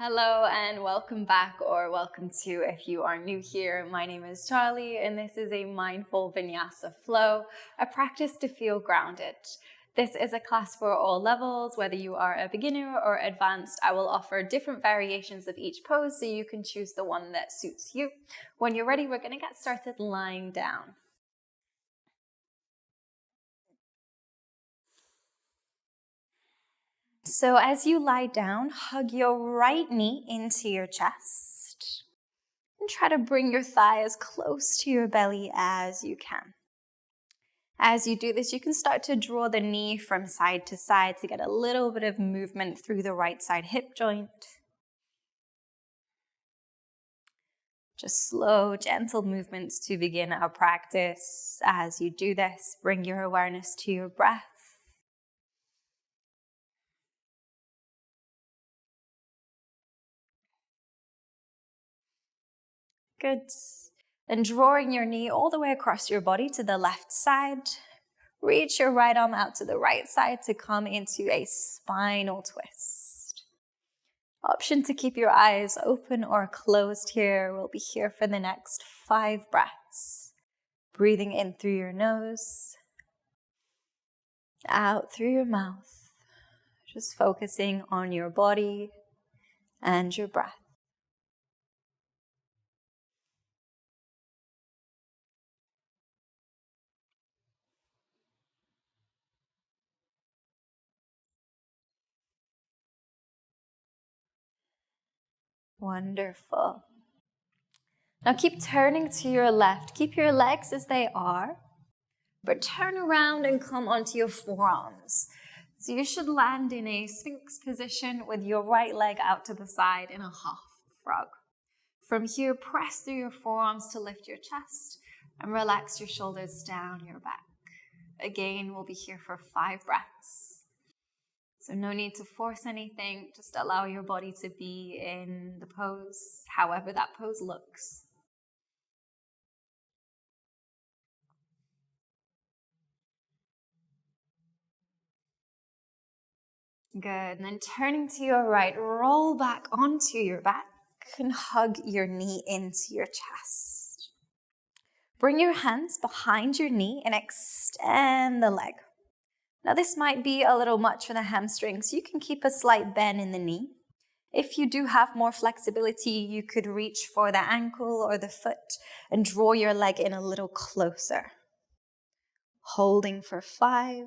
Hello and welcome back, or welcome to if you are new here. My name is Charlie and this is a mindful Vinyasa flow, a practice to feel grounded. This is a class for all levels, whether you are a beginner or advanced. I will offer different variations of each pose so you can choose the one that suits you. When you're ready, we're going to get started lying down. So as you lie down, hug your right knee into your chest and try to bring your thigh as close to your belly as you can. As you do this, you can start to draw the knee from side to side to get a little bit of movement through the right side hip joint. Just slow, gentle movements to begin our practice. As you do this, bring your awareness to your breath. Good. And drawing your knee all the way across your body to the left side. Reach your right arm out to the right side to come into a spinal twist. Option to keep your eyes open or closed here. We'll be here for the next 5 breaths. Breathing in through your nose, out through your mouth. Just focusing on your body and your breath. Wonderful. Now keep turning to your left. Keep your legs as they are, but turn around and come onto your forearms. So you should land in a Sphinx position with your right leg out to the side in a half frog. From here, press through your forearms to lift your chest and relax your shoulders down your back. Again, we'll be here for 5 breaths. So no need to force anything, just allow your body to be in the pose, however that pose looks. Good, and then turning to your right, roll back onto your back and hug your knee into your chest. Bring your hands behind your knee and extend the leg. Now this might be a little much for the hamstrings. You can keep a slight bend in the knee. If you do have more flexibility, you could reach for the ankle or the foot and draw your leg in a little closer. Holding for 5.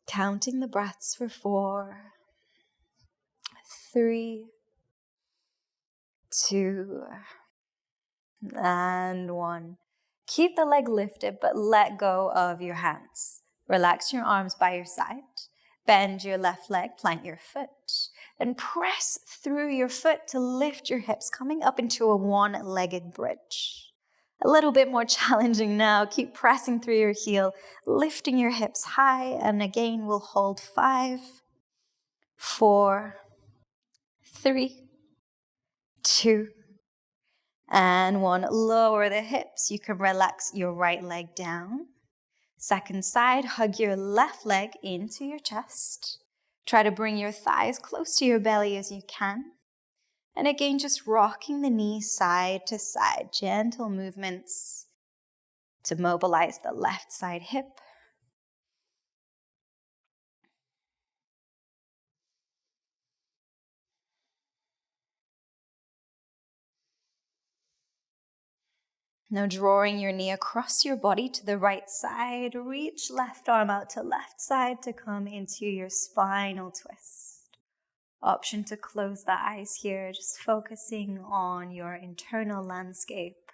Counting the breaths for 4, 3, 2, and 1. Keep the leg lifted, but let go of your hands. Relax your arms by your side. Bend your left leg, plant your foot, and press through your foot to lift your hips, coming up into a one-legged bridge. A little bit more challenging now. Keep pressing through your heel, lifting your hips high, and again we'll hold 5, 4, 3, 2, and 1. Lower the hips. You can relax your right leg down. Second side, hug your left leg into your chest. Try to bring your thighs close to your belly as you can. And again, just rocking the knees side to side. Gentle movements to mobilize the left side hip. Now drawing your knee across your body to the right side, reach left arm out to left side to come into your spinal twist. Option to close the eyes here, just focusing on your internal landscape.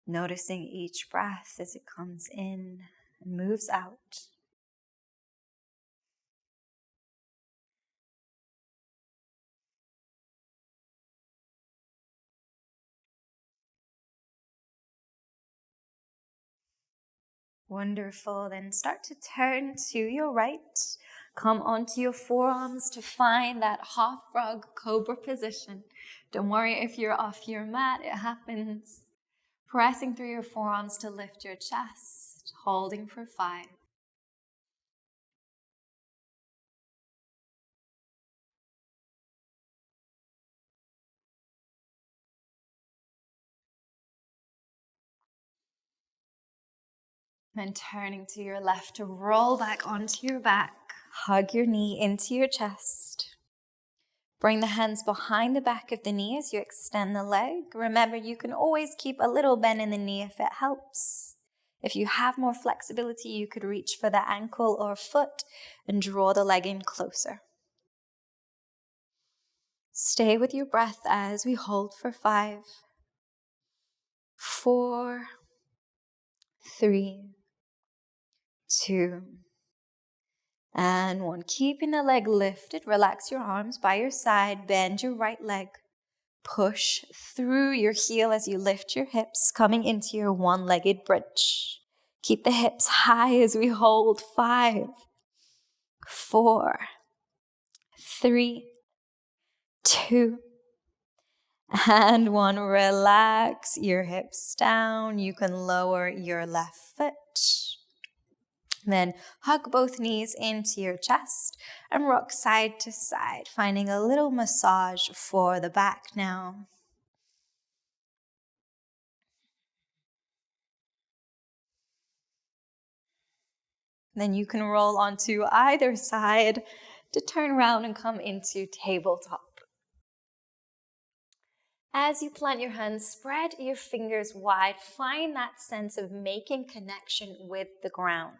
Noticing each breath as it comes in and moves out. Wonderful. Then start to turn to your right. Come onto your forearms to find that half frog cobra position. Don't worry if you're off your mat, it happens. Pressing through your forearms to lift your chest. holding for 5. Then turning to your left to roll back onto your back. Hug your knee into your chest. Bring the hands behind the back of the knee as you extend the leg. Remember, you can always keep a little bend in the knee if it helps. If you have more flexibility, you could reach for the ankle or foot and draw the leg in closer. Stay with your breath as we hold for 5, 4, 3, 2, and 1. Keeping the leg lifted, relax your arms by your side, bend your right leg. Push through your heel as you lift your hips, coming into your one-legged bridge. Keep the hips high as we hold. 5, 4, 3, 2, and 1. Relax your hips down. You can lower your left foot. Then hug both knees into your chest and rock side to side, finding a little massage for the back now. Then you can roll onto either side to turn around and come into tabletop. As you plant your hands, spread your fingers wide. Find that sense of making connection with the ground.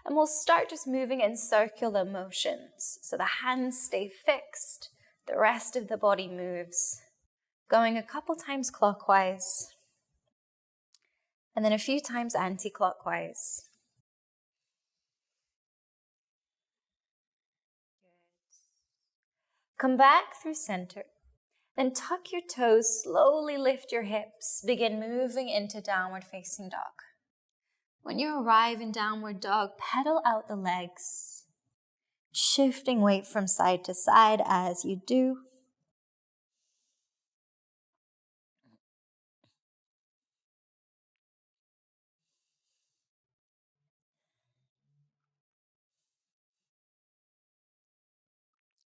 And we'll start just moving in circular motions. So the hands stay fixed, the rest of the body moves. Going a couple times clockwise, and then a few times anti-clockwise. Come back through center. Then tuck your toes, slowly lift your hips. Begin moving into downward facing dog. When you arrive in downward dog, pedal out the legs, shifting weight from side to side as you do.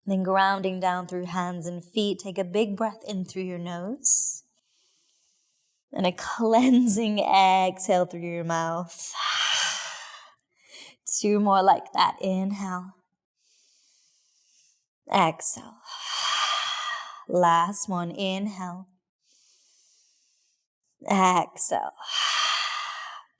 Then grounding down through hands and feet, take a big breath in through your nose. And a cleansing exhale through your mouth. 2 more like that. Inhale. Exhale. Last one. Inhale. Exhale.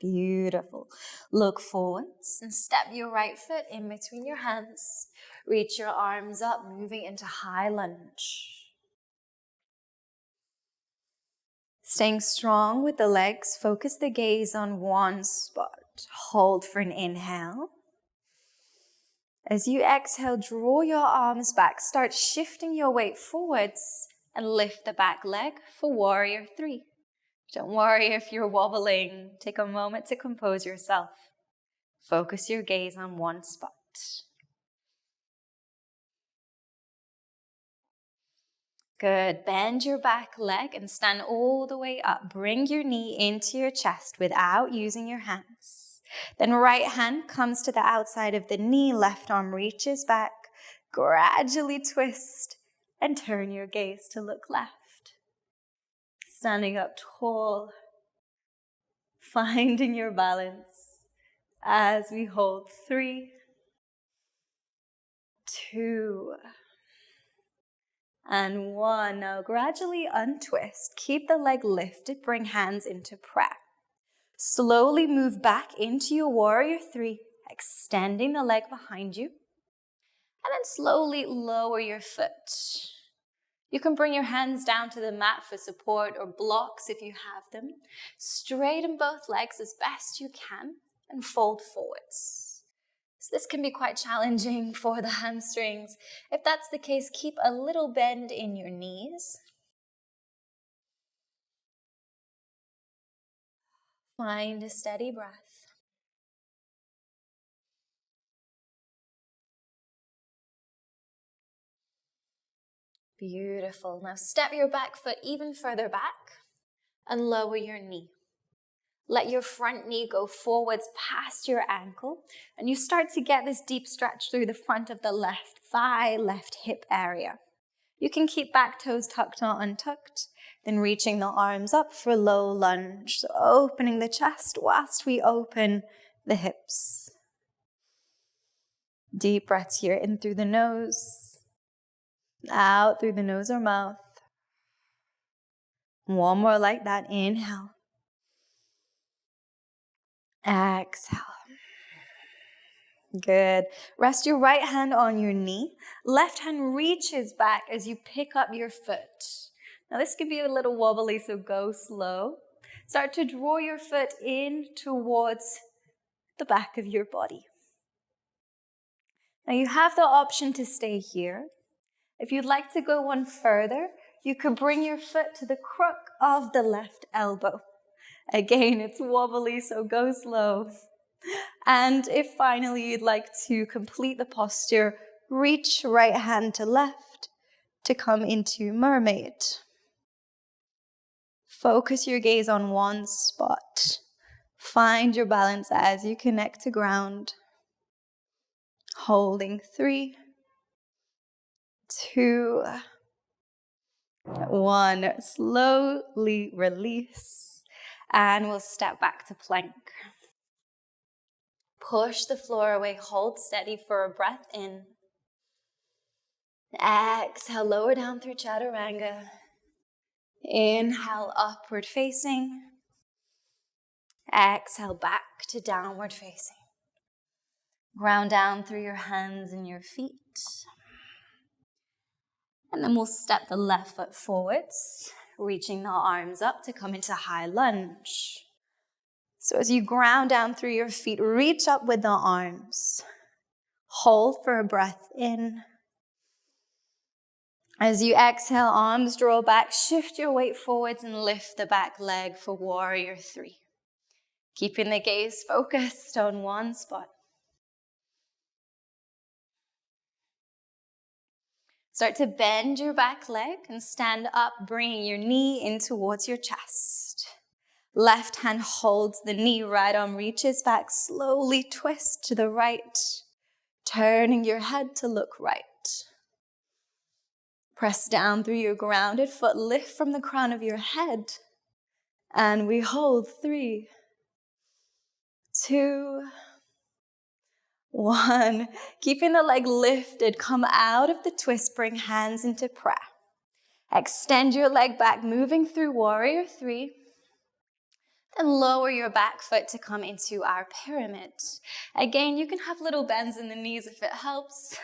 Beautiful. Look forwards and step your right foot in between your hands. Reach your arms up, moving into high lunge. Staying strong with the legs, focus the gaze on one spot. Hold for an inhale. As you exhale, draw your arms back. Start shifting your weight forwards and lift the back leg for warrior 3. Don't worry if you're wobbling. Take a moment to compose yourself. Focus your gaze on one spot. Good. Bend your back leg and stand all the way up. Bring your knee into your chest without using your hands. Then right hand comes to the outside of the knee. Left arm reaches back. Gradually twist and turn your gaze to look left. Standing up tall. Finding your balance as we hold 3, 2, and 1. Now gradually untwist. Keep the leg lifted. Bring hands into prayer. Slowly move back into your warrior 3, extending the leg behind you. And then slowly lower your foot. You can bring your hands down to the mat for support or blocks if you have them. Straighten both legs as best you can and fold forwards. So this can be quite challenging for the hamstrings. If that's the case, keep a little bend in your knees. Find a steady breath. Beautiful. Now step your back foot even further back and lower your knee. Let your front knee go forwards past your ankle, and you start to get this deep stretch through the front of the left thigh, left hip area. You can keep back toes tucked or untucked, then reaching the arms up for low lunge. So opening the chest whilst we open the hips. Deep breaths here, in through the nose, out through the nose or mouth. One more like that. Inhale. Exhale. Good. Rest your right hand on your knee. Left hand reaches back as you pick up your foot. Now this could be a little wobbly, so go slow. Start to draw your foot in towards the back of your body. Now you have the option to stay here. If you'd like to go one further, you could bring your foot to the crook of the left elbow. Again, it's wobbly, so go slow. And if finally you'd like to complete the posture, reach right hand to left to come into Mermaid. Focus your gaze on one spot. Find your balance as you connect to ground. Holding 3, 2, 1. Slowly release. And we'll step back to plank. Push the floor away. Hold steady for a breath in. Exhale, lower down through chaturanga. Inhale, upward facing. Exhale, back to downward facing. Ground down through your hands and your feet. And then we'll step the left foot forwards, reaching the arms up to come into high lunge. So as you ground down through your feet, reach up with the arms. Hold for a breath in. As you exhale, arms draw back, shift your weight forwards and lift the back leg for warrior 3. Keeping the gaze focused on one spot. Start to bend your back leg and stand up, bringing your knee in towards your chest. Left hand holds the knee, right arm reaches back, slowly twist to the right, turning your head to look right. Press down through your grounded foot, lift from the crown of your head, and we hold 3, 2, 1. Keeping the leg lifted, come out of the twist, bring hands into prayer. Extend your leg back, moving through warrior 3. Then lower your back foot to come into our pyramid. Again, you can have little bends in the knees if it helps.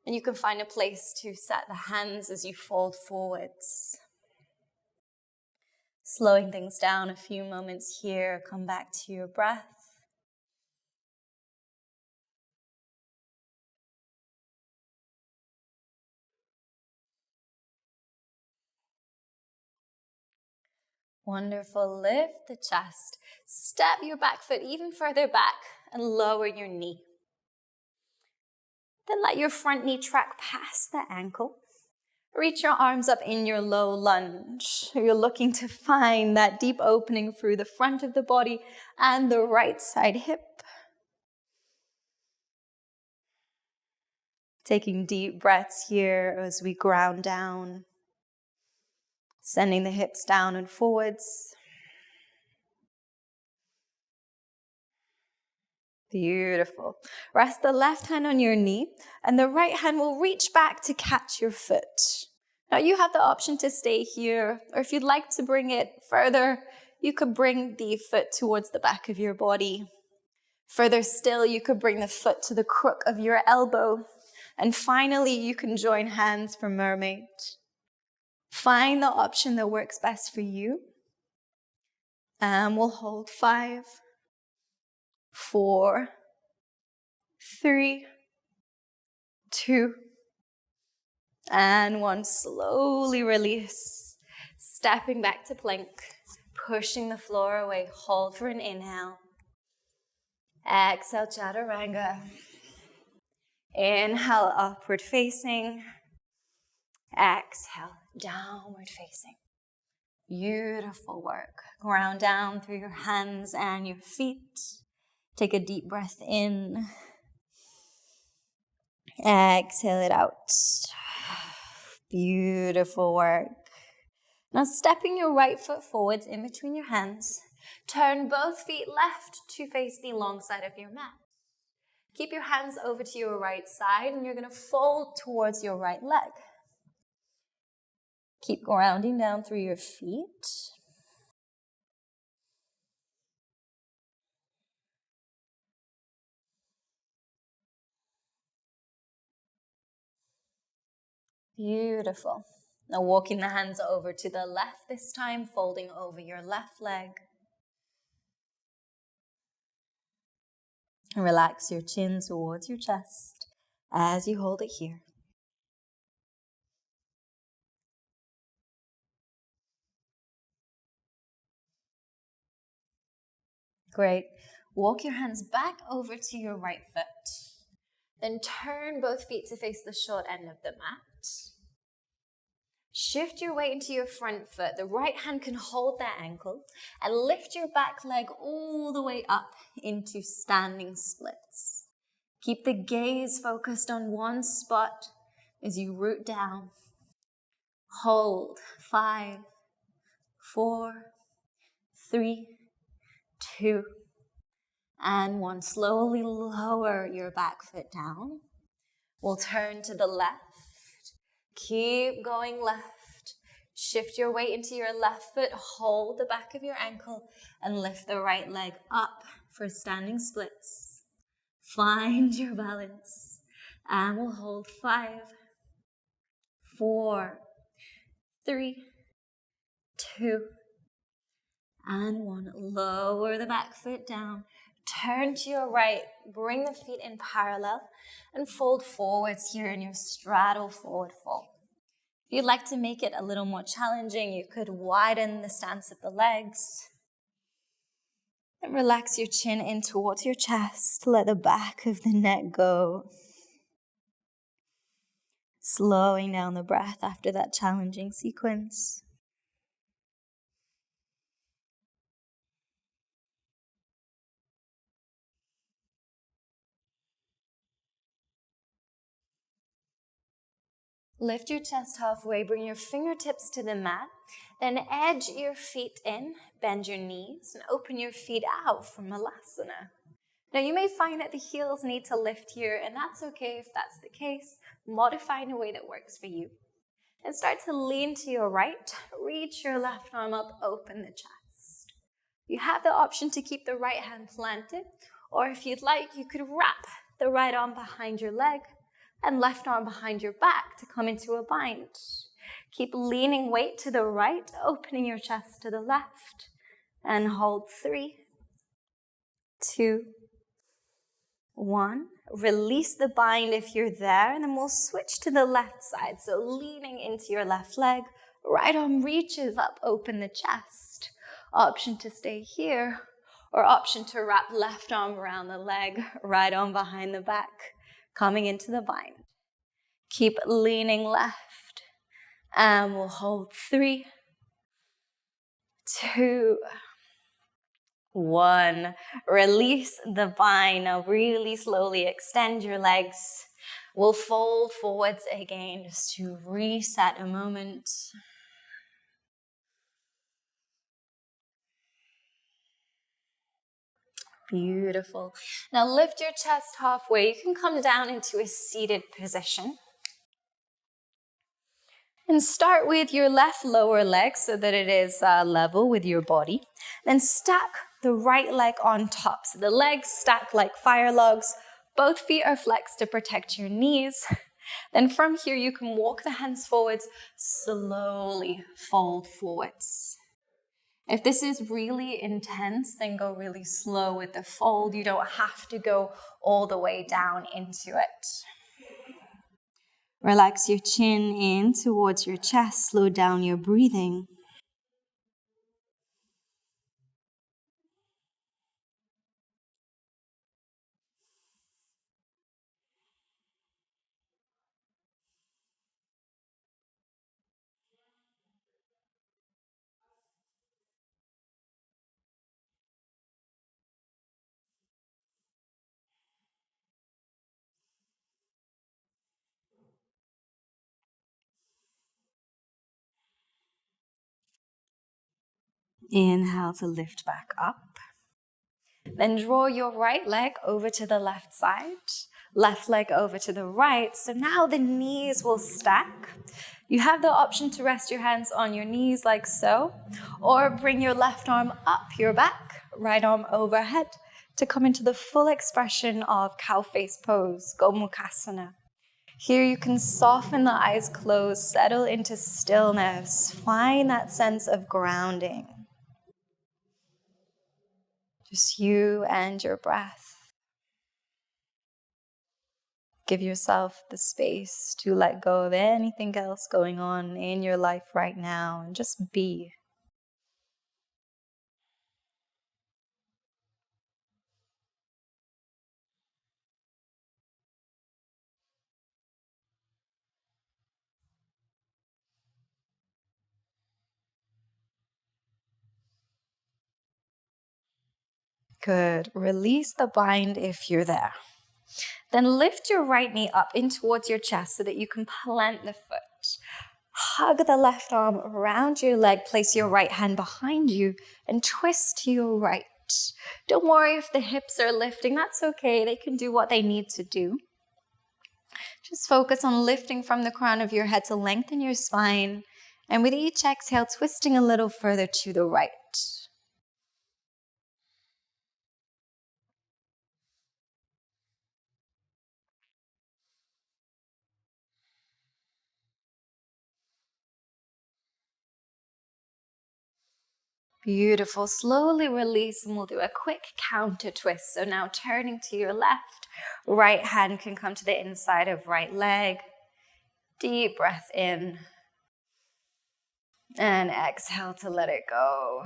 And you can find a place to set the hands as you fold forwards. Slowing things down a few moments here, come back to your breath. Wonderful. Lift the chest. Step your back foot even further back and lower your knee. Then let your front knee track past the ankle. Reach your arms up in your low lunge. You're looking to find that deep opening through the front of the body and the right side hip. Taking deep breaths here as we ground down. Sending the hips down and forwards. Beautiful. Rest the left hand on your knee and the right hand will reach back to catch your foot. Now you have the option to stay here, or if you'd like to bring it further, you could bring the foot towards the back of your body. Further still, you could bring the foot to the crook of your elbow. And finally, you can join hands for Mermaid. Find the option that works best for you. And we'll hold 5, 4, 3, 2, and 1. Slowly release. Stepping back to plank. Pushing the floor away. Hold for an inhale. Exhale, chaturanga. Inhale, upward facing. Exhale, downward facing. Beautiful work. Ground down through your hands and your feet. Take a deep breath in. Exhale it out. Beautiful work. Now stepping your right foot forwards in between your hands. Turn both feet left to face the long side of your mat. Keep your hands over to your right side and you're going to fold towards your right leg. Keep grounding down through your feet. Beautiful. Now walking the hands over to the left this time, folding over your left leg. And relax your chin towards your chest as you hold it here. Great. Walk your hands back over to your right foot. Then turn both feet to face the short end of the mat. Shift your weight into your front foot. The right hand can hold that ankle and lift your back leg all the way up into standing splits. Keep the gaze focused on one spot as you root down. Hold. 5, 4, 3, 2, and 1. Slowly lower your back foot down. We'll turn to the left. Keep going left. Shift your weight into your left foot. Hold the back of your ankle and lift the right leg up for standing splits. Find your balance. And we'll hold 5, 4, 3, 2, and 1. Lower the back foot down. Turn to your right. Bring the feet in parallel and fold forwards here in your straddle forward fold. If you'd like to make it a little more challenging, you could widen the stance of the legs. And relax your chin in towards your chest. Let the back of the neck go. Slowing down the breath after that challenging sequence. Lift your chest halfway, bring your fingertips to the mat, then edge your feet in, bend your knees, and open your feet out for Malasana. Now you may find that the heels need to lift here, and that's okay if that's the case. Modify in a way that works for you. And start to lean to your right, reach your left arm up, open the chest. You have the option to keep the right hand planted, or if you'd like, you could wrap the right arm behind your leg, and left arm behind your back to come into a bind. Keep leaning weight to the right, opening your chest to the left, and hold 3, 2, 1. Release the bind if you're there, and then we'll switch to the left side. So leaning into your left leg, right arm reaches up, open the chest. Option to stay here, or option to wrap left arm around the leg, right arm behind the back. Coming into the bind. Keep leaning left. And we'll hold 3, 2, 1. Release the bind. Now really slowly extend your legs. We'll fold forwards again just to reset a moment. Beautiful. Now lift your chest halfway. You can come down into a seated position. And start with your left lower leg so that it is level with your body. Then stack the right leg on top. So the legs stack like fire logs. Both feet are flexed to protect your knees. Then from here, you can walk the hands forwards, slowly fold forwards. If this is really intense, then go really slow with the fold. You don't have to go all the way down into it. Relax your chin in towards your chest. Slow down your breathing. Inhale to lift back up. Then draw your right leg over to the left side, left leg over to the right. So now the knees will stack. You have the option to rest your hands on your knees like so, or bring your left arm up your back, right arm overhead to come into the full expression of cow face pose, Gomukhasana. Here you can soften the eyes closed, settle into stillness, find that sense of grounding. Just you and your breath. Give yourself the space to let go of anything else going on in your life right now and just be. Good. Release the bind if you're there. Then lift your right knee up in towards your chest so that you can plant the foot. Hug the left arm around your leg, place your right hand behind you, and twist to your right. Don't worry if the hips are lifting, that's okay. They can do what they need to do. Just focus on lifting from the crown of your head to lengthen your spine, and with each exhale, twisting a little further to the right. Beautiful. Slowly release and we'll do a quick counter twist. So now turning to your left, right hand can come to the inside of right leg. Deep breath in. And exhale to let it go.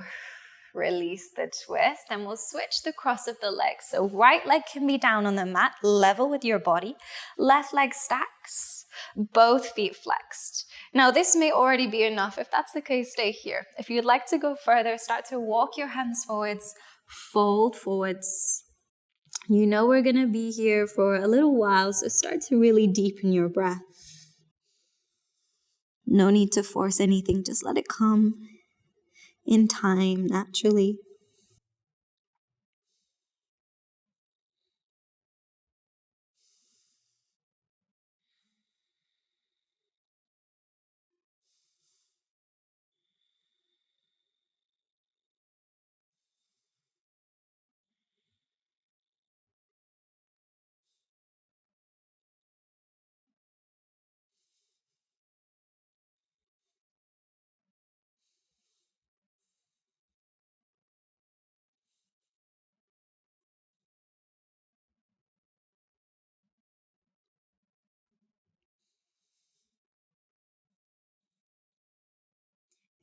Release the twist and we'll switch the cross of the legs. So right leg can be down on the mat, level with your body. Left leg stacks, both feet flexed. Now this may already be enough. If that's the case, stay here. If you'd like to go further, start to walk your hands forwards, fold forwards. You know we're gonna be here for a little while, so start to really deepen your breath. No need to force anything, just let it come in time, naturally.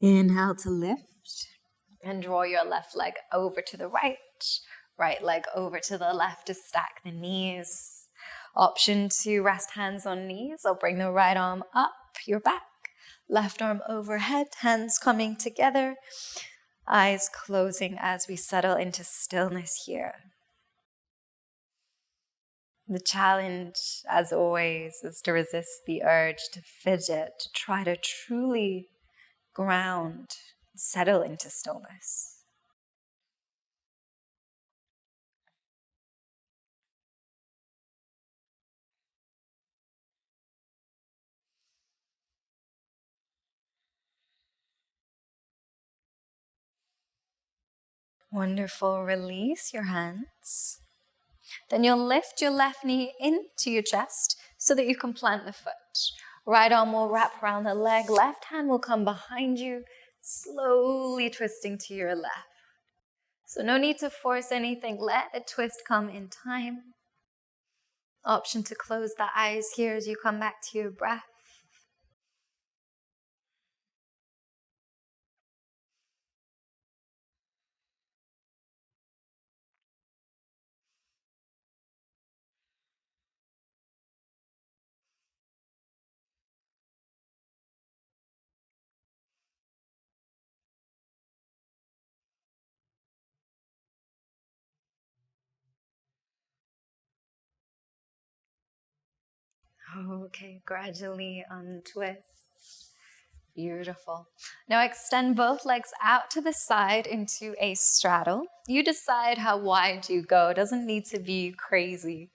Inhale to lift and draw your left leg over to the right. Right leg over to the left to stack the knees. Option to rest hands on knees or bring the right arm up your back. Left arm overhead, hands coming together. Eyes closing as we settle into stillness here. The challenge, as always, is to resist the urge to fidget, to try to truly ground, settle into stillness. Wonderful. Release your hands. Then you'll lift your left knee into your chest so that you can plant the foot. Right arm will wrap around the leg. Left hand will come behind you, slowly twisting to your left. So no need to force anything. Let the twist come in time. Option to close the eyes here as you come back to your breath. Okay, gradually untwist. Beautiful. Now extend both legs out to the side into a straddle. You decide how wide you go. It doesn't need to be crazy.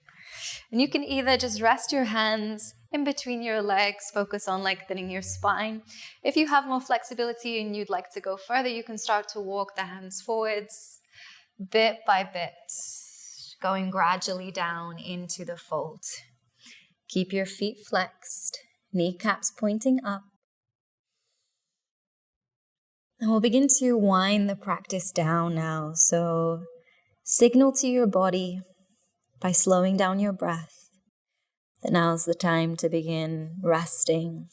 And you can either just rest your hands in between your legs, focus on lengthening your spine. If you have more flexibility and you'd like to go further, you can start to walk the hands forwards bit by bit, going gradually down into the fold. Keep your feet flexed, kneecaps pointing up. And we'll begin to wind the practice down now. So signal to your body by slowing down your breath that now's the time to begin resting.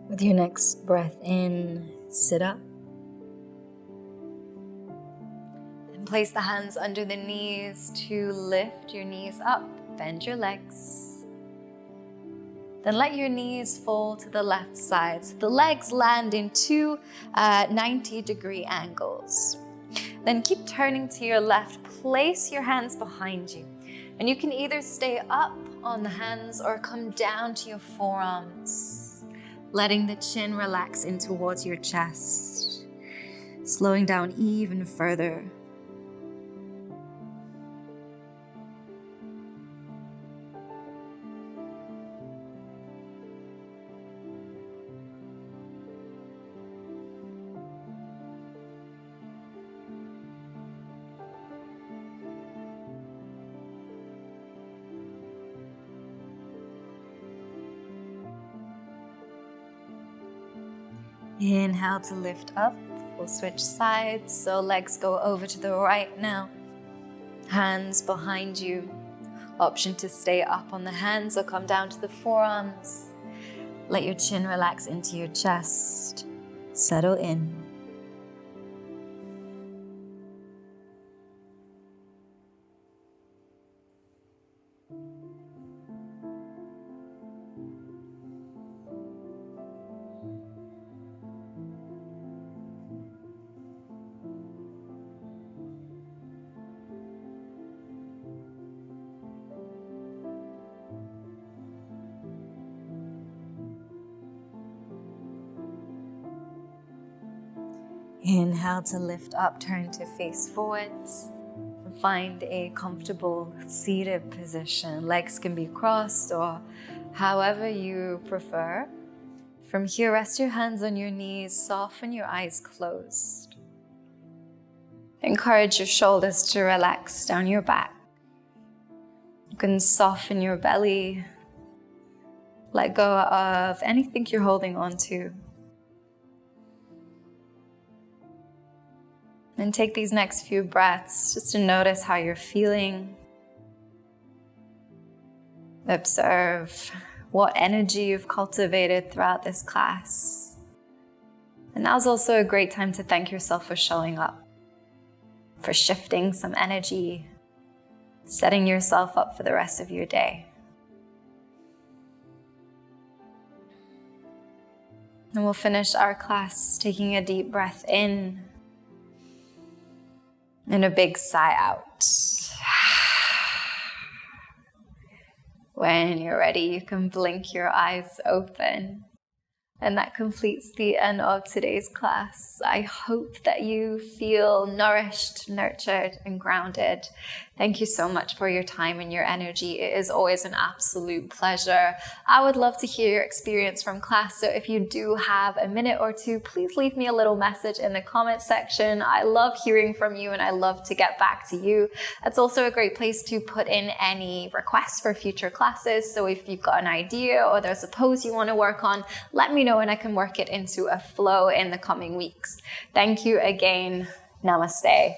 With your next breath in, sit up. And place the hands under the knees to lift your knees up. Bend your legs. Then let your knees fall to the left side. So the legs land in two 90-degree angles. Then keep turning to your left. Place your hands behind you. And you can either stay up on the hands or come down to your forearms, letting the chin relax in towards your chest, slowing down even further. Inhale to lift up. We'll switch sides, so legs go over to the right now. Hands behind you. Option to stay up on the hands or come down to the forearms. Let your chin relax into your chest. Settle in. Inhale to lift up, turn to face forwards. Find a comfortable seated position. Legs can be crossed or however you prefer. From here, rest your hands on your knees, soften your eyes closed. Encourage your shoulders to relax down your back. You can soften your belly. Let go of anything you're holding on to. And take these next few breaths just to notice how you're feeling. Observe what energy you've cultivated throughout this class. And now's also a great time to thank yourself for showing up, for shifting some energy, setting yourself up for the rest of your day. And we'll finish our class taking a deep breath in and a big sigh out. When you're ready, you can blink your eyes open. And that completes the end of today's class. I hope that you feel nourished, nurtured, and grounded. Thank you so much for your time and your energy. It is always an absolute pleasure. I would love to hear your experience from class, so if you do have a minute or two, please leave me a little message in the comment section. I love hearing from you and I love to get back to you. It's also a great place to put in any requests for future classes. So if you've got an idea or there's a pose you want to work on, let me know and I can work it into a flow in the coming weeks. Thank you again. Namaste.